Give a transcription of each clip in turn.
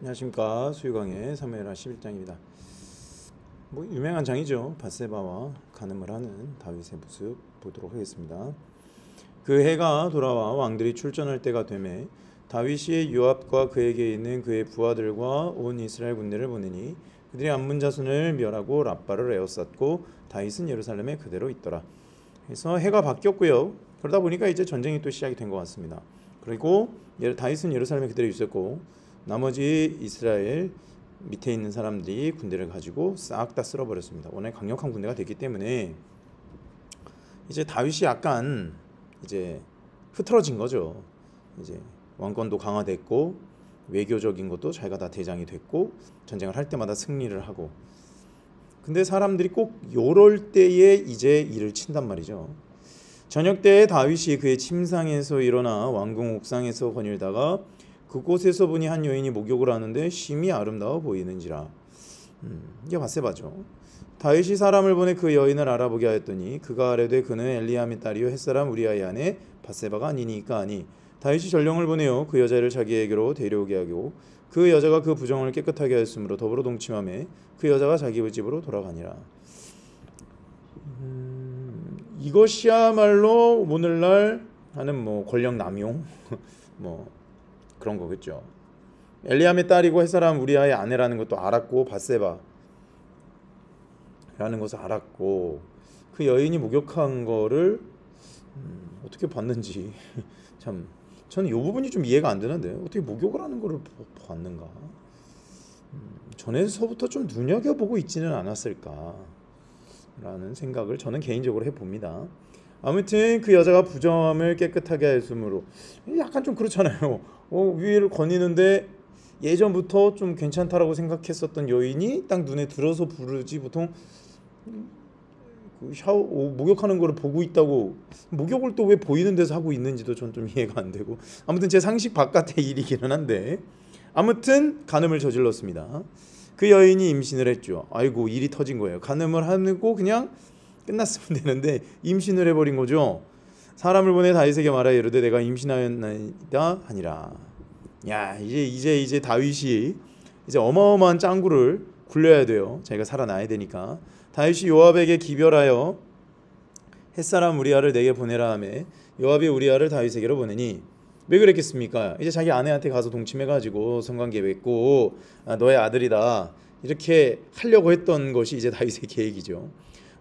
안녕하십니까. 수유강의 사무엘하 11장입니다. 뭐 유명한 장이죠. 밧세바와 간음을 하는 다윗의 모습 보도록 하겠습니다. 그 해가 돌아와 왕들이 출전할 때가 되매 다윗이 요압과 그에게 있는 그의 부하들과 온 이스라엘 군대를 보내니 그들이 암몬 자손을 멸하고 랍바를 에워쌌고 다윗은 예루살렘에 그대로 있더라. 그래서 해가 바뀌었고요. 그러다 보니까 이제 전쟁이 또 시작이 된 것 같습니다. 그리고 다윗은 예루살렘에 그대로 있었고 나머지 이스라엘 밑에 있는 사람들이 군대를 가지고 싹 다 쓸어버렸습니다. 워낙 강력한 군대가 됐기 때문에 이제 다윗이 약간 이제 흐트러진 거죠. 이제 왕권도 강화됐고 외교적인 것도 자기가 다 대장이 됐고 전쟁을 할 때마다 승리를 하고. 근데 사람들이 꼭 요럴 때에 이제 일을 친단 말이죠. 저녁 때에 다윗이 그의 침상에서 일어나 왕궁 옥상에서 거닐다가 그곳에서 보니 한 여인이 목욕을 하는데 심히 아름다워 보이는지라. 이게 밧세바죠. 다윗이 사람을 보내 그 여인을 알아보게 하였더니 그가 아뢰되 그는 엘리암의 딸이요 햇사람 우리아의 아내 밧세바가 아니니까 하니 다윗이 전령을 보내어 그 여자를 자기에게로 데려오게 하고 그 여자가 그 부정을 깨끗하게 하였으므로 더불어 동침하매 그 여자가 자기 집으로 돌아가니라. 이것이야말로 오늘날 하는 뭐 권력 남용 뭐 그런 거겠죠. 엘리암의 딸이고 햇사람 우리아의 아내라는 것도 알았고 밧세바라는 것을 알았고 그 여인이 목욕한 거를 어떻게 봤는지 참 저는 이 부분이 좀 이해가 안 되는데 어떻게 목욕을 하는 거를 봤는가? 전에서부터 좀 눈여겨보고 있지는 않았을까라는 생각을 저는 개인적으로 해봅니다. 아무튼 그 여자가 부정함을 깨끗하게 하였으므로 약간 좀 그렇잖아요. 위를 거니는데 예전부터 좀 괜찮다라고 생각했었던 여인이 딱 눈에 들어서 부르지 보통 목욕하는 거를 보고 있다고 목욕을 또 왜 보이는 데서 하고 있는지도 전 좀 이해가 안 되고 아무튼 제 상식 바깥의 일이기는 한데 아무튼 간음을 저질렀습니다. 그 여인이 임신을 했죠. 아이고 일이 터진 거예요. 간음을 하고 그냥 끝났으면 되는데 임신을 해버린 거죠. 사람을 보내 다윗에게 말하여 이르되 내가 임신하였나이다 하니라. 야 이제 다윗이 이제 어마어마한 짱구를 굴려야 돼요. 자기가 살아나야 되니까. 다윗이 요압에게 기별하여 햇사람 우리아를 내게 보내라 하매 요압이 우리아를 다윗에게로 보내니 왜 그랬겠습니까? 이제 자기 아내한테 가서 동침해가지고 성관계 맺고 너의 아들이다 이렇게 하려고 했던 것이 이제 다윗의 계획이죠.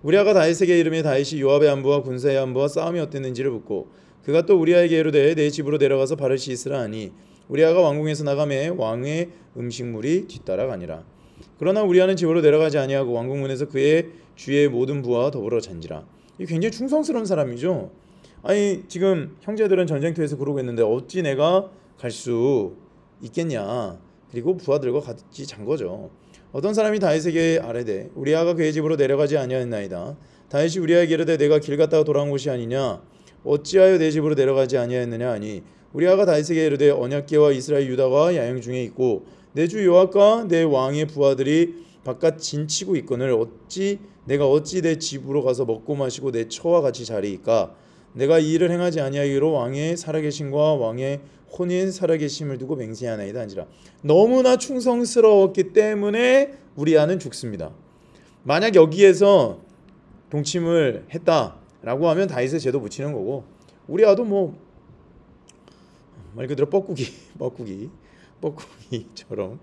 우리아가 다윗에게 이르매 다윗이 요압의 안부와 군사의 안부와 싸움이 어땠는지를 묻고 그가 또 우리아에게 이르되 내 집으로 내려가서 바르시 있으라 하니 우리아가 왕궁에서 나가매 왕의 음식물이 뒤따라가니라. 그러나 우리아는 집으로 내려가지 아니하고 왕궁문에서 그의 주의 모든 부와 더불어 잔지라. 이 굉장히 충성스러운 사람이죠. 아니 지금 형제들은 전쟁터에서 그러고 있는데 어찌 내가 갈 수 있겠냐. 그리고 부하들과 같이 잔 거죠. 어떤 사람이 다윗에게 아뢰되 우리아가 그의 집으로 내려가지 아니하였나이다. 다윗이 우리아에게 이르되 내가 길 갔다가 돌아온 곳이 아니냐. 어찌하여 내 집으로 내려가지 아니하였느냐 하니 우리아가 다윗에게 이르되 언약궤와 이스라엘 유다가 야영 중에 있고 내 주 요압과 내 왕의 부하들이 바깥 진치고 있거늘 내가 어찌 내 집으로 가서 먹고 마시고 내 처와 같이 자리이까. 내가 이 일을 행하지 아니하기로 왕의 살아계심과 왕의 혼인 살아계심을 두고 맹세하나이다 한지라. 너무나 충성스러웠기 때문에 우리아는 죽습니다. 만약 여기에서 동침을 했다라고 하면 다윗의 죄도 묻히는 거고 우리아도 뭐 말 그대로 뻐꾸기처럼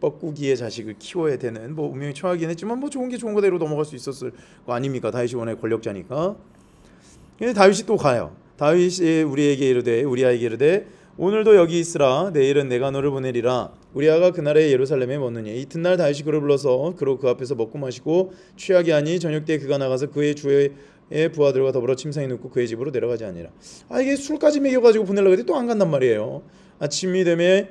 뻐꾸기의 자식을 키워야 되는 뭐 운명이 처하긴 했지만 뭐 좋은 게 좋은 거대로 넘어갈 수 있었을 거 아닙니까? 다윗이 워낙 권력자니까. 근데 다윗이 또 가요. 다윗이 우리아에게 이르되 오늘도 여기 있으라. 내일은 내가 너를 보내리라. 우리아가 그날에 예루살렘에 머느니 이튿날 다윗이 그를 불러서 그로 그 앞에서 먹고 마시고 취하게 하니 저녁 때 그가 나가서 그의 주의 부하들과 더불어 침상에 눕고 그의 집으로 내려가지 아니라. 이게 술까지 먹여가지고 보내려고 했더니 또 안 간단 말이에요. 아침이 되매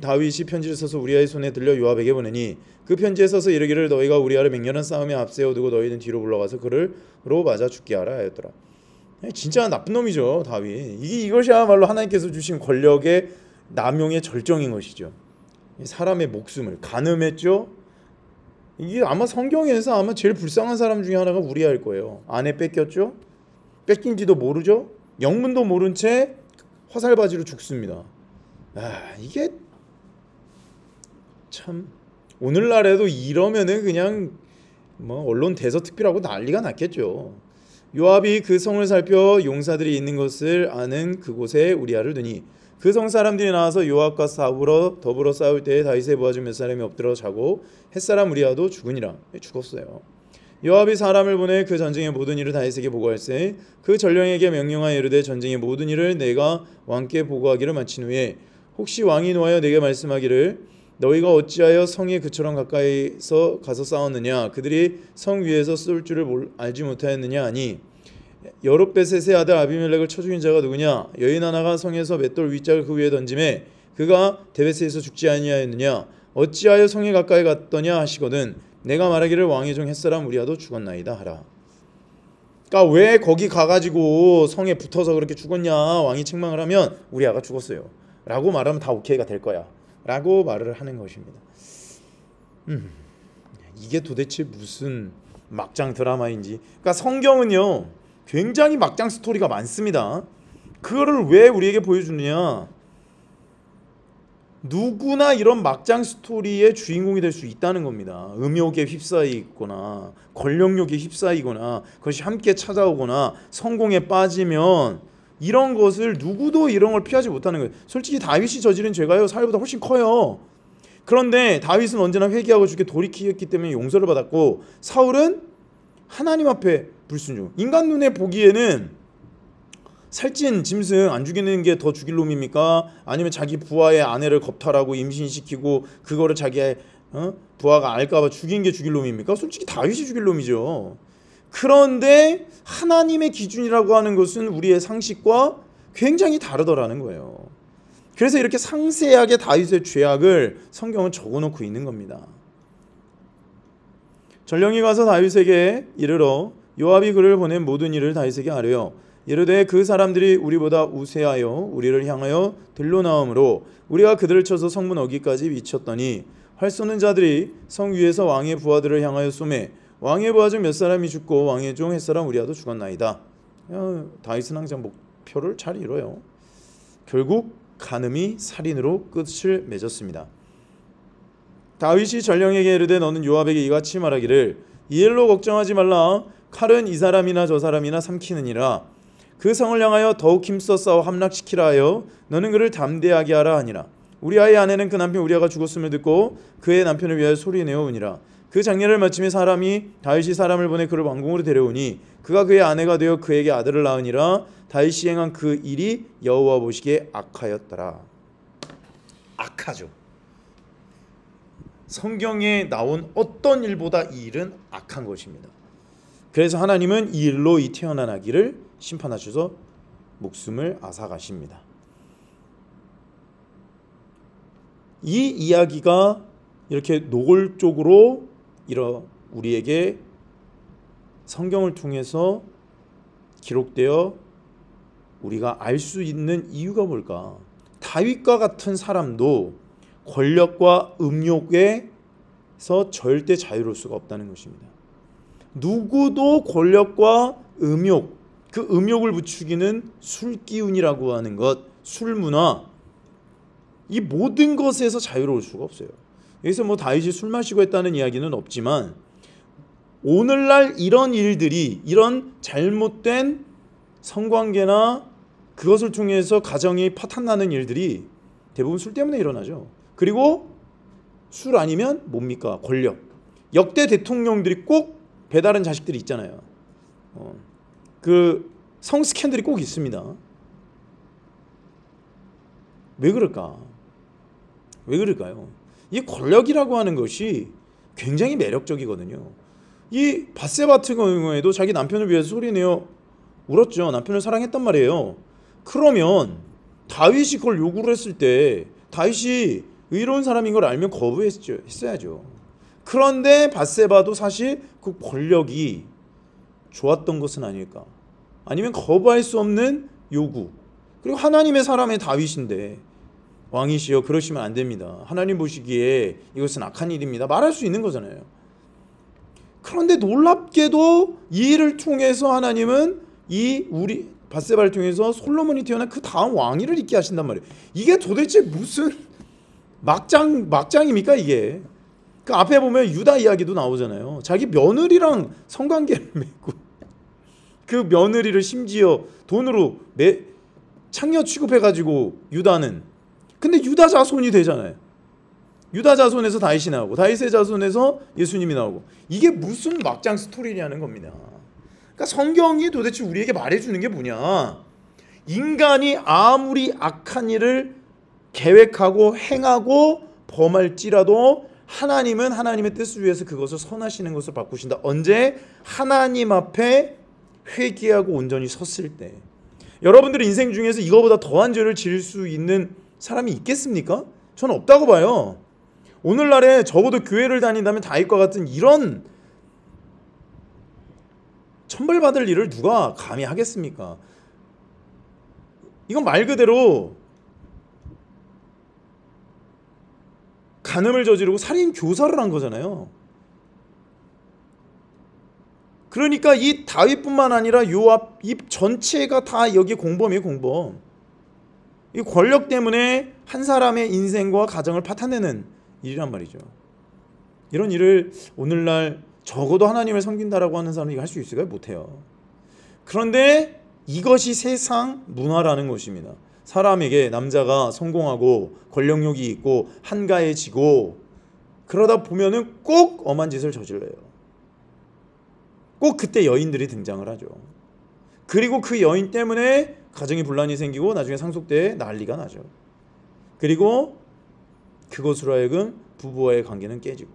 다윗이 편지를 써서 우리아의 손에 들려 요압에게 보내니 그 편지에 써서 이르기를 너희가 우리아를 맹렬한 싸움에 앞세워 두고 너희는 뒤로 물러가서 그를로 맞아 죽게 하라 하였더라. 진짜 나쁜 놈이죠 다윗. 이것이야말로 하나님께서 주신 권력의 남용의 절정인 것이죠. 사람의 목숨을 간음했죠. 이게 아마 성경에서 아마 제일 불쌍한 사람 중에 하나가 우리아일 거예요. 아내 뺏겼죠. 뺏긴지도 모르죠. 영문도 모른 채 화살바지로 죽습니다. 이게 참 오늘날에도 이러면은 그냥 뭐 언론 대서특필하고 난리가 났겠죠. 요압이 그 성을 살펴 용사들이 있는 것을 아는 그곳에 우리아를 두니 그 성 사람들이 나와서 요압과 더불어 싸울 때에 다윗의 부하 중 몇 사람이 엎드려 자고 햇사람 우리아도 죽으니라. 죽었어요. 요압이 사람을 보내 그 전쟁의 모든 일을 다윗에게 보고할세 그 전령에게 명령하여 이르되 전쟁의 모든 일을 내가 왕께 보고하기를 마친 후에 혹시 왕이 노하여 내게 말씀하기를 너희가 어찌하여 성에 그처럼 가까이서 가서 싸웠느냐 그들이 성 위에서 쏠 줄을 알지 못하였느냐 하니 여롯베셋의 아들 아비멜렉을 쳐 죽인 자가 누구냐 여인 하나가 성에서 맷돌 윗짝을 그 위에 던짐에 그가 데베스에서 죽지 아니하였느냐 어찌하여 성에 가까이 갔더냐 하시거든 내가 말하기를 왕의 종 햇사람 우리아도 죽었나이다 하라. 그러니까 왜 거기 가가지고 성에 붙어서 그렇게 죽었냐 왕이 책망을 하면 우리아가 죽었어요 라고 말하면 다 오케이가 될 거야 라고 말을 하는 것입니다. 이게 도대체 무슨 막장 드라마인지. 그러니까 성경은요 굉장히 막장 스토리가 많습니다. 그거를 왜 우리에게 보여주느냐, 누구나 이런 막장 스토리의 주인공이 될 수 있다는 겁니다. 음욕에 휩싸이거나 권력욕에 휩싸이거나 그것이 함께 찾아오거나 성공에 빠지면 이런 것을 누구도 이런 걸 피하지 못하는 거예요. 솔직히 다윗이 저지른 죄가요 사울보다 훨씬 커요. 그런데 다윗은 언제나 회개하고 주께 돌이키었기 때문에 용서를 받았고 사울은 하나님 앞에 불순종. 인간 눈에 보기에는 살찐 짐승 안 죽이는 게 더 죽일 놈입니까? 아니면 자기 부하의 아내를 겁탈하고 임신시키고 그거를 자기의 부하가 알까봐 죽인 게 죽일 놈입니까? 솔직히 다윗이 죽일 놈이죠. 그런데 하나님의 기준이라고 하는 것은 우리의 상식과 굉장히 다르더라는 거예요. 그래서 이렇게 상세하게 다윗의 죄악을 성경은 적어놓고 있는 겁니다. 전령이 가서 다윗에게 이르러 요압이 그를 보낸 모든 일을 다윗에게 아뢰어 이르되 그 사람들이 우리보다 우세하여 우리를 향하여 들러 나오므로 우리가 그들을 쳐서 성문 어기까지 미쳤더니 활 쏘는 자들이 성 위에서 왕의 부하들을 향하여 쏘매 왕의 부하 중 몇 사람이 죽고 왕의 종 햇사람 우리아도 죽었나이다. 다윗은 항상 목표를 잘 이뤄요. 결국 간음이 살인으로 끝을 맺었습니다. 다윗이 전령에게 이르되 너는 요압에게 이같이 말하기를 이 일로 걱정하지 말라. 칼은 이 사람이나 저 사람이나 삼키느니라. 그 성을 향하여 더욱 힘써 싸워 함락시키라 하여 너는 그를 담대하게 하라 하니라. 우리아의 아내는 그 남편 우리아가 죽었음을 듣고 그의 남편을 위하여 소리내어 우니라. 그 장례를 마침에 다윗이 사람을 보내 그를 왕궁으로 데려오니 그가 그의 아내가 되어 그에게 아들을 낳으니라. 다윗이 행한 그 일이 여호와 보시기에 악하였더라. 악하죠. 성경에 나온 어떤 일보다 이 일은 악한 것입니다. 그래서 하나님은 이 일로 이 태어난 아기를 심판하셔서 목숨을 앗아가십니다. 이 이야기가 이렇게 노골적으로 우리에게 성경을 통해서 기록되어 우리가 알 수 있는 이유가 뭘까? 다윗과 같은 사람도 권력과 음욕에서 절대 자유로울 수가 없다는 것입니다. 누구도 권력과 음욕, 그 음욕을 부추기는 술기운이라고 하는 것, 술문화, 이 모든 것에서 자유로울 수가 없어요. 여기서 뭐 다윗이 술 마시고 했다는 이야기는 없지만 오늘날 이런 일들이, 이런 잘못된 성관계나 그것을 통해서 가정이 파탄나는 일들이 대부분 술 때문에 일어나죠. 그리고 술 아니면 뭡니까? 권력. 역대 대통령들이 꼭 배다른 자식들이 있잖아요. 그 성 스캔들이 꼭 있습니다. 왜 그럴까? 왜 그럴까요? 이 권력이라고 하는 것이 굉장히 매력적이거든요. 이 밧세 같은 경우에도 자기 남편을 위해서 소리내어 울었죠. 남편을 사랑했단 말이에요. 그러면 다윗이 그걸 요구를 했을 때 다윗이 의로운 사람인 걸 알면 거부했어야죠. 그런데 밧세바도 사실 그 권력이 좋았던 것은 아닐까? 아니면 거부할 수 없는 요구. 그리고 하나님의 사람의 다윗인데 왕이시여 그러시면 안 됩니다. 하나님 보시기에 이것은 악한 일입니다. 말할 수 있는 거잖아요. 그런데 놀랍게도 이 일을 통해서 하나님은 우리 밧세바를 통해서 솔로몬이 태어난 그 다음 왕위를 잇게 하신단 말이에요. 이게 도대체 무슨 막장입니까 이게? 그 앞에 보면 유다 이야기도 나오잖아요. 자기 며느리랑 성관계를 맺고 그 며느리를 심지어 돈으로 창녀 취급해가지고 유다는, 근데 유다 자손이 되잖아요. 유다 자손에서 다윗이 나오고 다윗의 자손에서 예수님이 나오고, 이게 무슨 막장 스토리냐는 겁니다. 그러니까 성경이 도대체 우리에게 말해주는 게 뭐냐? 인간이 아무리 악한 일을 계획하고 행하고 범할지라도 하나님은 하나님의 뜻을 위해서 그것을 선하시는 것을 바꾸신다. 언제? 하나님 앞에 회개하고 온전히 섰을 때. 여러분들 인생 중에서 이거보다 더한 죄를 지을 수 있는 사람이 있겠습니까? 저는 없다고 봐요. 오늘날에 적어도 교회를 다닌다면 다윗과 같은 이런 천벌받을 일을 누가 감히 하겠습니까? 이건 말 그대로 간음을 저지르고 살인 교사를 한 거잖아요. 그러니까 이 다윗뿐만 아니라 요압 이 전체가 다 여기 공범이에요, 공범. 이 권력 때문에 한 사람의 인생과 가정을 파탄내는 일이란 말이죠. 이런 일을 오늘날 적어도 하나님을 섬긴다라고 하는 사람이 할 수 있을까요? 못해요. 그런데 이것이 세상 문화라는 것입니다. 사람에게 남자가 성공하고 권력욕이 있고 한가해지고 그러다 보면은 꼭 엄한 짓을 저질러요. 꼭 그때 여인들이 등장을 하죠. 그리고 그 여인 때문에 가정에 분란이 생기고 나중에 상속대에 난리가 나죠. 그리고 그것으로 하여금 부부와의 관계는 깨지고.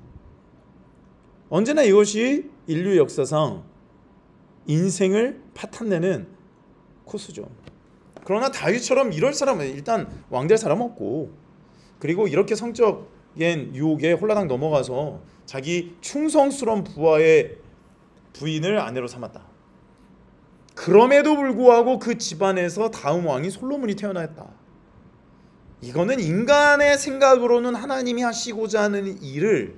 언제나 이것이 인류 역사상 인생을 파탄내는 코스죠. 그러나 다윗처럼 이럴 사람은 일단 왕될 사람 없고, 그리고 이렇게 성적인 유혹에 홀라당 넘어가서 자기 충성스러운 부하의 부인을 아내로 삼았다. 그럼에도 불구하고 그 집안에서 다음 왕이 솔로몬이 태어났다. 이거는 인간의 생각으로는 하나님이 하시고자 하는 일을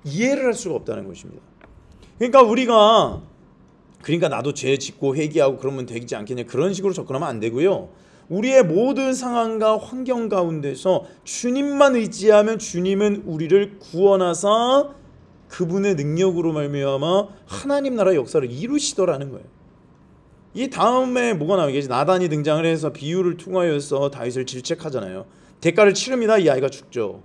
이해를 할 수가 없다는 것입니다. 그러니까 나도 죄 짓고 회개하고 그러면 되지 않겠냐, 그런 식으로 접근하면 안 되고요. 우리의 모든 상황과 환경 가운데서 주님만 의지하면 주님은 우리를 구원하사 그분의 능력으로 말미암아 하나님 나라 역사를 이루시더라는 거예요. 이 다음에 뭐가 나오겠지? 나단이 등장을 해서 비유를 통하여서 다윗을 질책하잖아요. 대가를 치릅니다. 이 아이가 죽죠.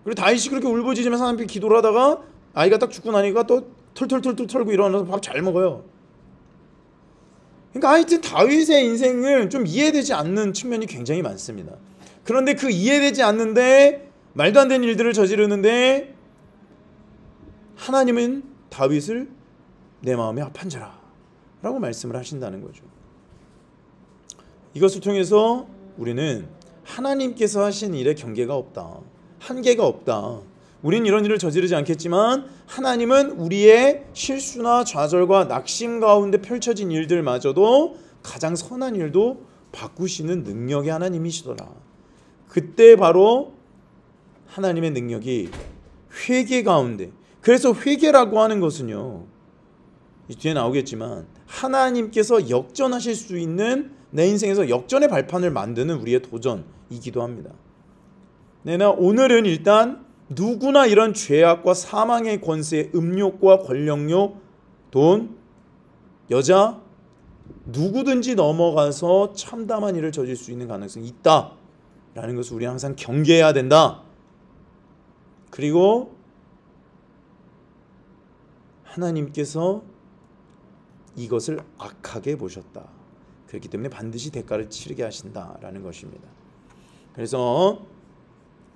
그리고 다윗이 그렇게 울부짖으면서 하나님께 기도를 하다가 아이가 딱 죽고 나니까 또 털털털털 털고 일어나서 밥 잘 먹어요. 그러니까 하여튼 다윗의 인생을 좀 이해되지 않는 측면이 굉장히 많습니다. 그런데 그 이해되지 않는데 말도 안 되는 일들을 저지르는데 하나님은 다윗을 내 마음에 합한 자라 라고 말씀을 하신다는 거죠. 이것을 통해서 우리는 하나님께서 하신 일에 경계가 없다, 한계가 없다. 우린 이런 일을 저지르지 않겠지만 하나님은 우리의 실수나 좌절과 낙심 가운데 펼쳐진 일들마저도 가장 선한 일도 바꾸시는 능력의 하나님이시더라. 그때 바로 하나님의 능력이 회개 가운데, 그래서 회개라고 하는 것은요, 이 뒤에 나오겠지만 하나님께서 역전하실 수 있는 내 인생에서 역전의 발판을 만드는 우리의 도전이기도 합니다. 나 오늘은 일단 누구나 이런 죄악과 사망의 권세, 음욕과 권력욕, 돈, 여자, 누구든지 넘어가서 참담한 일을 저질 수 있는 가능성이 있다라는 것을 우리는 항상 경계해야 된다. 그리고 하나님께서 이것을 악하게 보셨다. 그렇기 때문에 반드시 대가를 치르게 하신다라는 것입니다. 그래서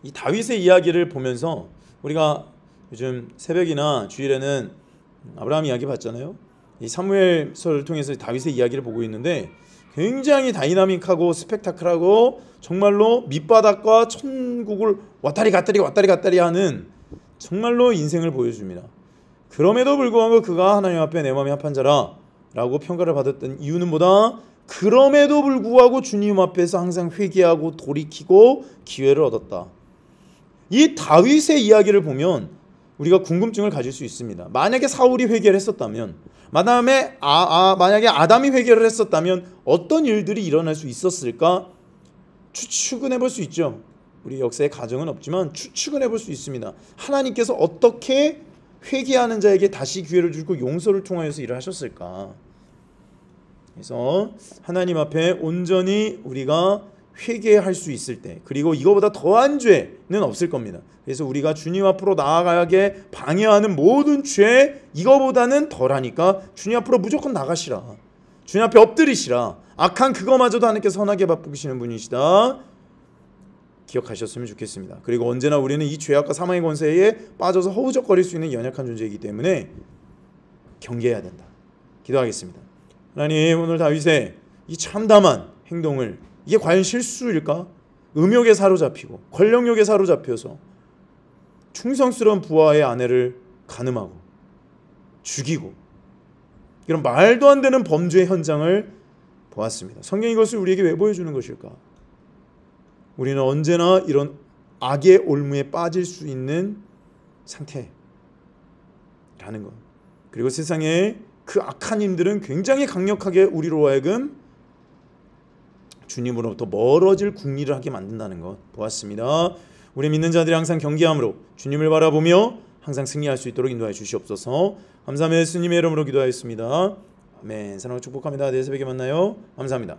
이 다윗의 이야기를 보면서 우리가 요즘 새벽이나 주일에는 아브라함 이야기 봤잖아요. 이 사무엘서를 통해서 다윗의 이야기를 보고 있는데 굉장히 다이나믹하고 스펙타클하고 정말로 밑바닥과 천국을 왔다리 갔다리 하는 정말로 인생을 보여줍니다. 그럼에도 불구하고 그가 하나님 앞에 내 마음이 합한 자라 라고 평가를 받았던 이유는 뭐다? 그럼에도 불구하고 주님 앞에서 항상 회개하고 돌이키고 기회를 얻었다. 이 다윗의 이야기를 보면 우리가 궁금증을 가질 수 있습니다. 만약에 사울이 회개를 했었다면, 만약에 아담이 회개를 했었다면 어떤 일들이 일어날 수 있었을까? 추측은 해볼 수 있죠. 우리 역사의 가정은 없지만 추측은 해볼 수 있습니다. 하나님께서 어떻게 회개하는 자에게 다시 기회를 주고 용서를 통하여서 일을 하셨을까? 그래서 하나님 앞에 온전히 우리가 회개할 수 있을 때, 그리고 이거보다 더한 죄는 없을 겁니다. 그래서 우리가 주님 앞으로 나아가게 방해하는 모든 죄, 이거보다는 덜하니까 주님 앞으로 무조건 나가시라. 주님 앞에 엎드리시라. 악한 그거마저도 하나님께서 선하게 바꾸시는 분이시다. 기억하셨으면 좋겠습니다. 그리고 언제나 우리는 이 죄악과 사망의 권세에 빠져서 허우적거릴 수 있는 연약한 존재이기 때문에 경계해야 된다. 기도하겠습니다. 하나님, 오늘 다윗의 이 참담한 행동을, 이게 과연 실수일까? 음욕에 사로잡히고 권력욕에 사로잡혀서 충성스러운 부하의 아내를 간음하고 죽이고 이런 말도 안 되는 범죄의 현장을 보았습니다. 성경이 이것을 우리에게 왜 보여주는 것일까? 우리는 언제나 이런 악의 올무에 빠질 수 있는 상태라는 것. 그리고 세상에 그 악한 힘들은 굉장히 강력하게 우리로 하여금 주님으로부터 멀어질 궁리를 하게 만든다는 것 보았습니다. 우리 믿는 자들이 항상 경계함으로 주님을 바라보며 항상 승리할 수 있도록 인도하여 주시옵소서. 감사하며 예수님의 이름으로 기도하였습니다. 아멘. 사랑과 축복합니다. 내일 새벽에 만나요. 감사합니다.